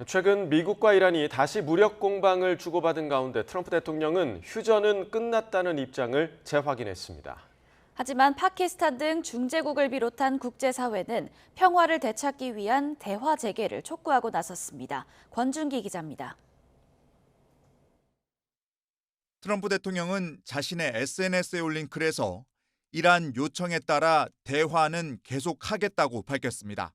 최근 미국과 이란이 다시 무력 공방을 주고받은 가운데 트럼프 대통령은 휴전은 끝났다는 입장을 재확인했습니다. 하지만 파키스탄 등 중재국을 비롯한 국제사회는 평화를 되찾기 위한 대화 재개를 촉구하고 나섰습니다. 권준기 기자입니다. 트럼프 대통령은 자신의 SNS에 올린 글에서 이란 요청에 따라 대화는 계속하겠다고 밝혔습니다.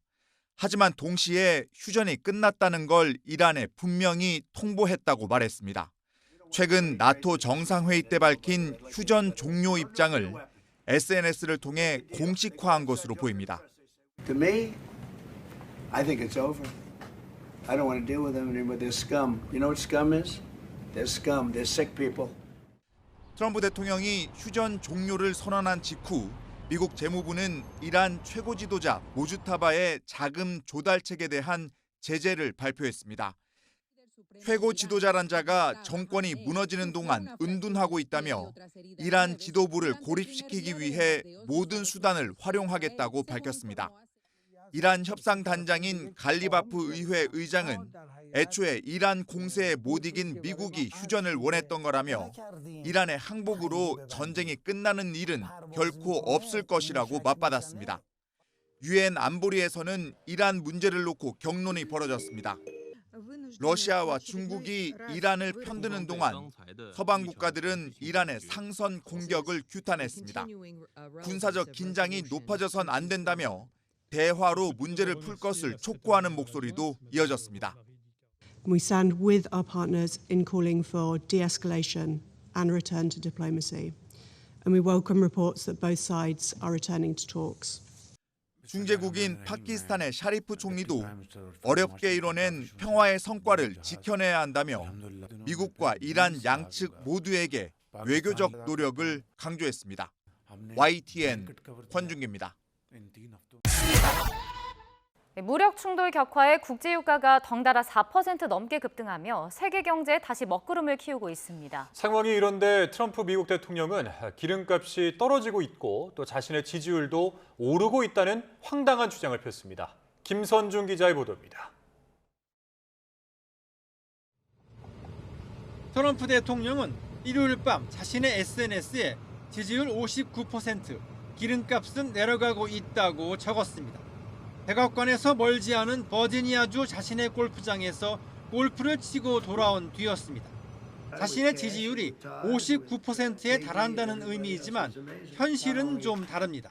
하지만 동시에 휴전이 끝났다는 걸 이란에 분명히 통보했다고 말했습니다. 최근 나토 정상회의 때 밝힌 휴전 종료 입장을 SNS를 통해 공식화한 것으로 보입니다. To me, I think it's over. I don't want to deal with them anymore. They're scum. You know what scum is? They're scum. They're sick people. 트럼프 대통령이 휴전 종료를 선언한 직후 미국 재무부는 이란 최고 지도자 모주타바의 자금 조달책에 대한 제재를 발표했습니다. 최고 지도자란 자가 정권이 무너지는 동안 은둔하고 있다며 이란 지도부를 고립시키기 위해 모든 수단을 활용하겠다고 밝혔습니다. 이란 협상단장인 갈리바프 의회 의장은 애초에 이란 공세에 못 이긴 미국이 휴전을 원했던 거라며 이란의 항복으로 전쟁이 끝나는 일은 결코 없을 것이라고 맞받았습니다. 유엔 안보리에서는 이란 문제를 놓고 격론이 벌어졌습니다. 러시아와 중국이 이란을 편드는 동안 서방 국가들은 이란의 상선 공격을 규탄했습니다. 군사적 긴장이 높아져선 안 된다며 대화로 문제를 풀 것을 촉구하는 목소리도 이어졌습니다. We stand with our partners in calling for de-escalation and a return to diplomacy. And we welcome reports that both sides are returning to talks. 중재국인 파키스탄의 샤리프 총리도 어렵게 이뤄낸 평화의 성과를 지켜내야 한다며 미국과 이란 양측 모두에게 외교적 노력을 강조했습니다. YTN 권준기입니다. 무력 충돌 격화에 국제유가가 덩달아 4% 넘게 급등하며 세계 경제에 다시 먹구름을 키우고 있습니다. 상황이 이런데 트럼프 미국 대통령은 기름값이 떨어지고 있고 또 자신의 지지율도 오르고 있다는 황당한 주장을 폈습니다. 김선중 기자의 보도입니다. 트럼프 대통령은 일요일 밤 자신의 SNS에 지지율 59%, 기름값은 내려가고 있다고 적었습니다. 백악관에서 멀지 않은 버지니아주 자신의 골프장에서 골프를 치고 돌아온 뒤였습니다. 자신의 지지율이 59%에 달한다는 의미이지만 현실은 좀 다릅니다.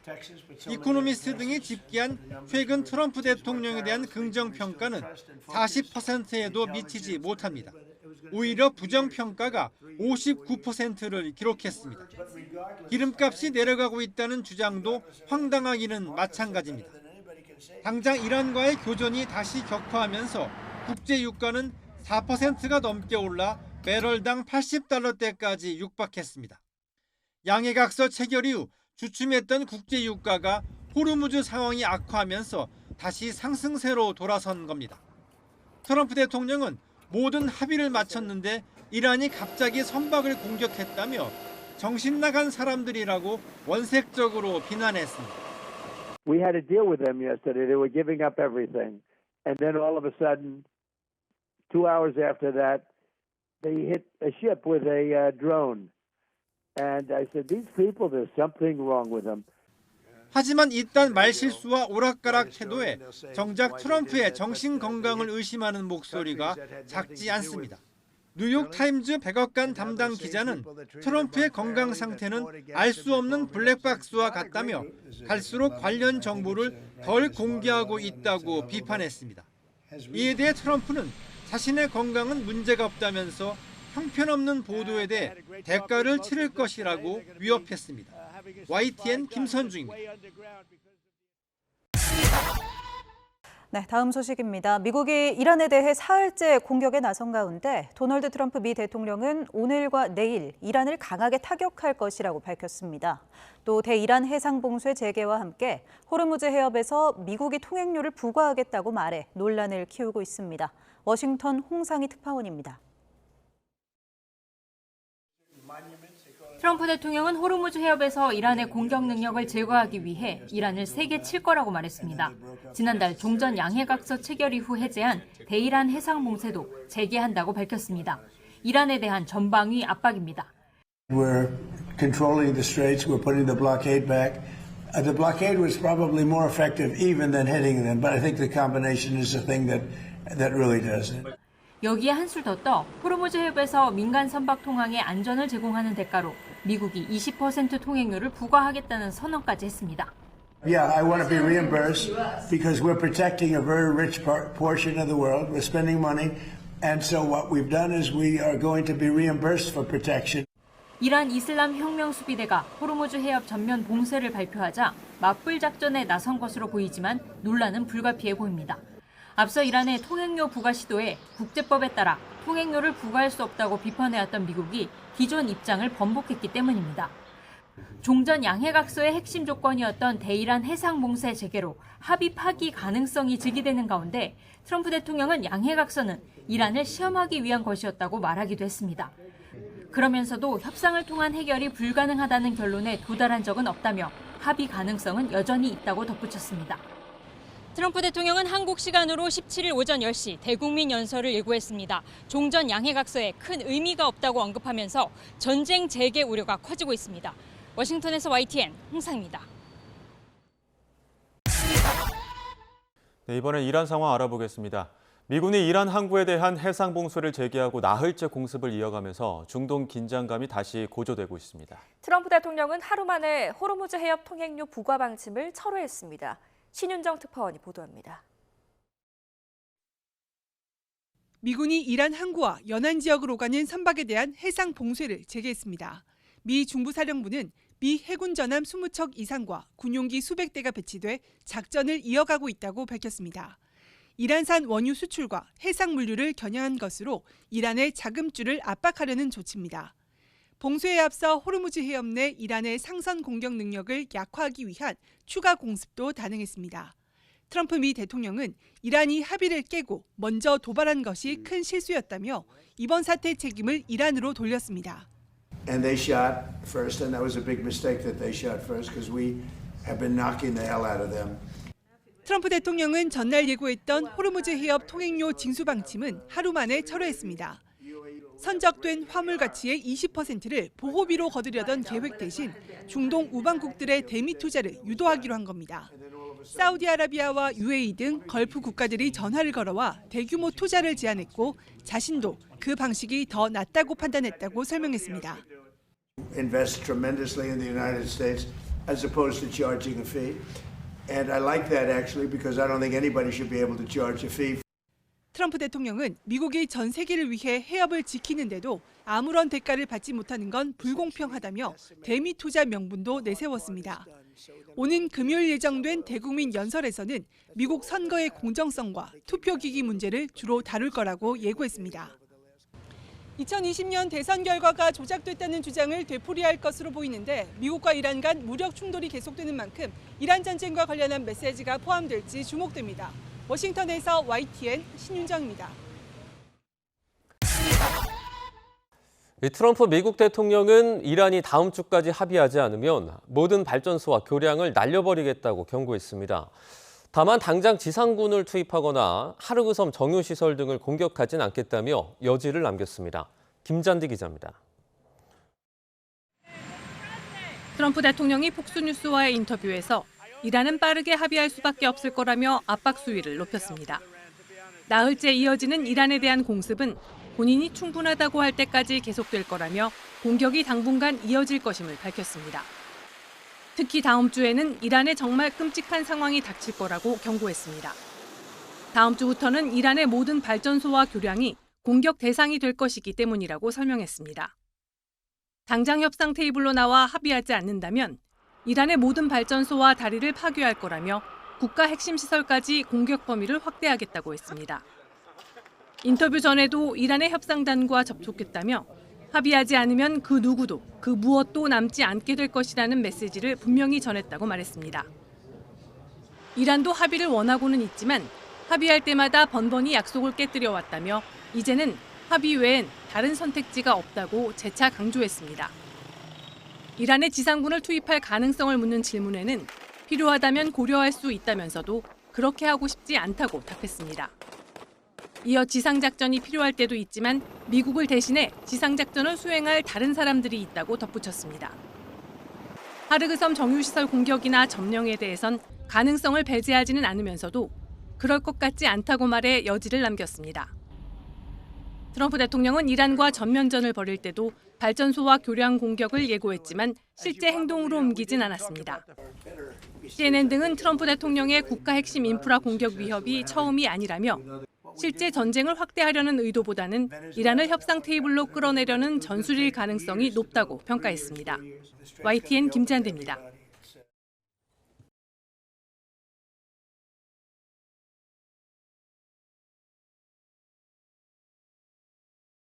이코노미스트 등이 집계한 최근 트럼프 대통령에 대한 긍정평가는 40%에도 미치지 못합니다. 오히려 부정평가가 59%를 기록했습니다. 기름값이 내려가고 있다는 주장도 황당하기는 마찬가지입니다. 당장 이란과의 교전이 다시 격화하면서 국제 유가는 4%가 넘게 올라 배럴당 $80대까지 육박했습니다. 양해각서 체결 이후 주춤했던 국제 유가가 호르무즈 상황이 악화하면서 다시 상승세로 돌아선 겁니다. 트럼프 대통령은 모든 합의를 마쳤는데 이란이 갑자기 선박을 공격했다며 정신 나간 사람들이라고 원색적으로 비난했습니다. We had to deal with them yesterday. They were giving up everything. And then all of a sudden, 2 hours after that, they hit a ship with a drone. And I said, these people, there's something wrong with them. 하지만 이딴 말실수와 오락가락 태도에 정작 트럼프의 정신 건강을 의심하는 목소리가 작지 않습니다. 뉴욕타임즈 백악관 담당 기자는 트럼프의 건강 상태는 알 수 없는 블랙박스와 같다며 갈수록 관련 정보를 덜 공개하고 있다고 비판했습니다. 이에 대해 트럼프는 자신의 건강은 문제가 없다면서 형편없는 보도에 대해 대가를 치를 것이라고 위협했습니다. YTN 김선중입니다. 네, 다음 소식입니다. 미국이 이란에 대해 사흘째 공격에 나선 가운데 도널드 트럼프 미 대통령은 오늘과 내일 이란을 강하게 타격할 것이라고 밝혔습니다. 또 대이란 해상봉쇄 재개와 함께 호르무즈 해협에서 미국이 통행료를 부과하겠다고 말해 논란을 키우고 있습니다. 워싱턴 홍상희 특파원입니다. 트럼프 대통령은 호르무즈 해협에서 이란의 공격 능력을 제거하기 위해 이란을 세게 칠 거라고 말했습니다. 지난달 종전 양해각서 체결 이후 해제한 대이란 해상 봉쇄도 재개한다고 밝혔습니다. 이란에 대한 전방위 압박입니다. We're controlling the straits. We're putting the blockade back. The blockade was probably more effective even than hitting them, but I think the combination is the thing that really does it. 여기에 한술 더 떠 호르무즈 해협에서 민간 선박 통항에 안전을 제공하는 대가로 미국이 20% 통행료를 부과하겠다는 선언까지 했습니다. Yeah, I want to be reimbursed because we're protecting a very rich portion of the world. We're spending money, and so what we've done is we are going to be reimbursed for protection. 이란 이슬람 혁명 수비대가 호르무즈 해협 전면 봉쇄를 발표하자 맞불 작전에 나선 것으로 보이지만 논란은 불가피해 보입니다. 앞서 이란의 통행료 부과 시도에 국제법에 따라 통행료를 부과할 수 없다고 비판해왔던 미국이 기존 입장을 번복했기 때문입니다. 종전 양해각서의 핵심 조건이었던 대이란 해상 봉쇄 재개로 합의 파기 가능성이 제기되는 가운데 트럼프 대통령은 양해각서는 이란을 시험하기 위한 것이었다고 말하기도 했습니다. 그러면서도 협상을 통한 해결이 불가능하다는 결론에 도달한 적은 없다며 합의 가능성은 여전히 있다고 덧붙였습니다. 트럼프 대통령은 한국 시간으로 17일 오전 10시 대국민 연설을 예고했습니다. 종전 양해각서에 큰 의미가 없다고 언급하면서 전쟁 재개 우려가 커지고 있습니다. 워싱턴에서 YTN 홍상입니다. 네, 이번엔 이란 상황 알아보겠습니다. 미군이 이란 항구에 대한 해상 봉쇄를 재개하고 나흘째 공습을 이어가면서 중동 긴장감이 다시 고조되고 있습니다. 트럼프 대통령은 하루 만에 호르무즈 해협 통행료 부과 방침을 철회했습니다. 신윤정 특파원이 보도합니다. 미군이 이란 항구와 연안 지역으로 가는 선박에 대한 해상 봉쇄를 재개했습니다. 미 중부사령부는 미 해군 전함 20척 이상과 군용기 수백 대가 배치돼 작전을 이어가고 있다고 밝혔습니다. 이란산 원유 수출과 해상 물류를 겨냥한 것으로 이란의 자금줄을 압박하려는 조치입니다. 봉쇄에 앞서 호르무즈 해협 내 이란의 상선 공격 능력을 약화하기 위한 추가 공습도 단행했습니다. 트럼프 미 대통령은 이란이 합의를 깨고 먼저 도발한 것이 큰 실수였다며 이번 사태 책임을 이란으로 돌렸습니다. And they shot first, and that was a big mistake that they shot first because we have been knocking the hell out of them. 트럼프 대통령은 전날 예고했던 호르무즈 해협 통행료 징수 방침은 하루 만에 철회했습니다. 선적된 화물 가치의 20%를 보호비로 거두려던 계획 대신 중동 우방국들의 대미 투자를 유도하기로 한 겁니다. 사우디아라비아와 UAE 등 걸프 국가들이 전화를 걸어와 대규모 투자를 제안했고 자신도 그 방식이 더 낫다고 판단했다고 설명했습니다. Invest tremendously in the United States as opposed to charging a fee. And I like that actually because I don't think anybody should be able to charge a fee. 트럼프 대통령은 미국이 전 세계를 위해 해협을 지키는데도 아무런 대가를 받지 못하는 건 불공평하다며 대미 투자 명분도 내세웠습니다. 오는 금요일 예정된 대국민 연설에서는 미국 선거의 공정성과 투표기기 문제를 주로 다룰 거라고 예고했습니다. 2020년 대선 결과가 조작됐다는 주장을 되풀이할 것으로 보이는데 미국과 이란 간 무력 충돌이 계속되는 만큼 이란 전쟁과 관련한 메시지가 포함될지 주목됩니다. 워싱턴에서 YTN 신윤정입니다. 트럼프 미국 대통령은 이란이 다음 주까지 합의하지 않으면 모든 발전소와 교량을 날려버리겠다고 경고했습니다. 다만 당장 지상군을 투입하거나 하르그섬 정유시설 등을 공격하진 않겠다며 여지를 남겼습니다. 김잔디 기자입니다. 트럼프 대통령이 폭스뉴스와의 인터뷰에서 이란은 빠르게 합의할 수밖에 없을 거라며 압박 수위를 높였습니다. 나흘째 이어지는 이란에 대한 공습은 본인이 충분하다고 할 때까지 계속될 거라며 공격이 당분간 이어질 것임을 밝혔습니다. 특히 다음 주에는 이란에 정말 끔찍한 상황이 닥칠 거라고 경고했습니다. 다음 주부터는 이란의 모든 발전소와 교량이 공격 대상이 될 것이기 때문이라고 설명했습니다. 당장 협상 테이블로 나와 합의하지 않는다면 이란의 모든 발전소와 다리를 파괴할 거라며 국가 핵심 시설까지 공격 범위를 확대하겠다고 했습니다. 인터뷰 전에도 이란의 협상단과 접촉했다며 합의하지 않으면 그 누구도 그 무엇도 남지 않게 될 것이라는 메시지를 분명히 전했다고 말했습니다. 이란도 합의를 원하고는 있지만 합의할 때마다 번번이 약속을 깨뜨려 왔다며 이제는 합의 외엔 다른 선택지가 없다고 재차 강조했습니다. 이란에 지상군을 투입할 가능성을 묻는 질문에는 필요하다면 고려할 수 있다면서도 그렇게 하고 싶지 않다고 답했습니다. 이어 지상작전이 필요할 때도 있지만 미국을 대신해 지상작전을 수행할 다른 사람들이 있다고 덧붙였습니다. 하르그섬 정유시설 공격이나 점령에 대해선 가능성을 배제하지는 않으면서도 그럴 것 같지 않다고 말해 여지를 남겼습니다. 트럼프 대통령은 이란과 전면전을 벌일 때도 발전소와 교량 공격을 예고했지만 실제 행동으로 옮기진 않았습니다. CNN 등은 트럼프 대통령의 국가 핵심 인프라 공격 위협이 처음이 아니라며 실제 전쟁을 확대하려는 의도보다는 이란을 협상 테이블로 끌어내려는 전술일 가능성이 높다고 평가했습니다. YTN 김지한대입니다.